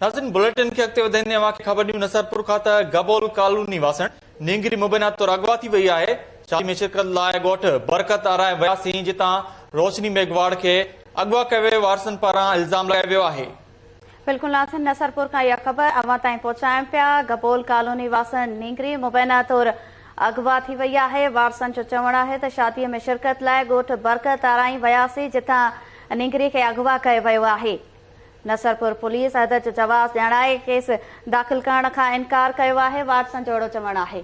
नाज़रीन बुलेटिन खे अॻिते वधाईंदे अव्हांखे ख़बर ॾियूं नसरपुर खां त गबोल कॉलोनी वासण नींगरी मुबैना तौर अगवा थी वई आहे। शादी में शिरकत लाइ ॻोठ बरकत आराए वियासीं जितां रोशनी मेघवाड़ खे अगवा कयो वियो वारसनि पारां इल्ज़ाम लगायो वियो आहे। बिल्कुल नाज़रीन नसरपुर का यह खबर अवां ताईं पहुचायूं पिया। गबोल कॉलोनी वासन नींगरी मुबैना तौर अगवा थी वई आहे। वारसनि जो चवणु आहे त शादीअ में शिरकत लाइ ॻोठ बरकत आराई वियासीं जितां नींगरी खे अगवा कयो वियो आहे। नसरपुर पुलिस हद जो जवाब ॼाणाए केस दाख़िल करण खां इनकार कयो आहे। वारसनि जो अहिड़ो चवणु आहे।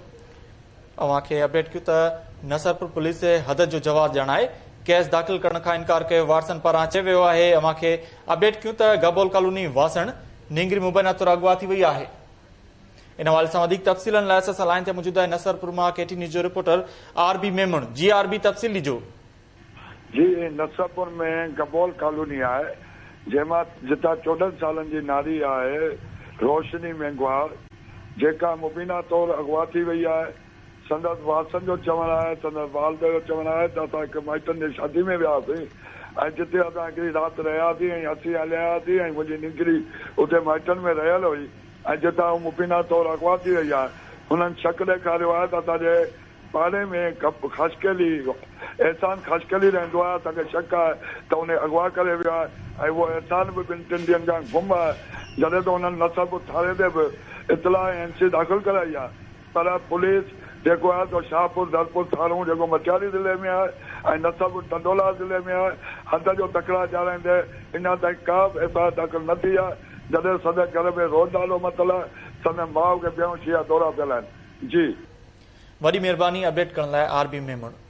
अव्हांखे अपडेट कयूं त नसरपुर पुलिस हद जो जवाब ॼाणाए केस दाख़िल करण खां इनकार कयो वारसनि पारां चयो वियो आहे। अव्हांखे अपडेट कयूं त गबोल कॉलोनी वासण नींगरी मुबैना तौर अगवा थी वई आहे। इन हवाले सां वधीक तफ़सीलनि लाइ असां लाइन ते मौजूद आहे नसरपुर मां केटी न्यूज़ जो रिपोर्टर आरबी मेमण। जी आरबी तफ़सील ॾिजो। जी नसरपुर में गबोल कॉलोनी आहे जंहिंमां जितां 14 सालनि जी नारी आहे रोशनी मेघवाड़ जेका मुबीना तौर अगवा थी वई आहे। संदसि वारसनि जो चवणु आहे संदसि वालद जो चवणु आहे त असां हिकु माइटनि जी शादी में वियासीं ऐं जिते असां हिकिड़ी राति रहियासीं ऐं असीं हलियासीं ऐं मुंहिंजी निकिरी उते माइटनि में रहियल हुई ऐं जितां हू मुबीना तौर अगवा थी वई आहे। हुननि शक ॾेखारियो आहे त असांजे पाड़े में ख़ासकली एहसान ख़ासकली रहंदो आहे। असांखे शक आहे त उन अगवा करे वियो आहे ऐं उहो एहसान बि 2-3 ॾींहंनि खां गुम आहे। जॾहिं त हुननि नसरपुर थाणे ते बि इतला एनसी दाख़िल कराई आहे पर पुलिस जेको आहे तो शाहपुर दरपुर थाणो जेको मटियारी ज़िले में आहे ऐं नसरपुर टंडोला ज़िले में आहे हद जो तकड़ा ॼाणाईंदे अञा ताईं का बि एफआईआर दाख़िल न थी आहे। जॾहिं सदे घर में रोड नालो मतिलबु आहे सदे माउ खे बेहोशी या दौरा पियल आहिनि। जी वॾी महिरबानी अपडेट करण लाइ आरबी मेमण।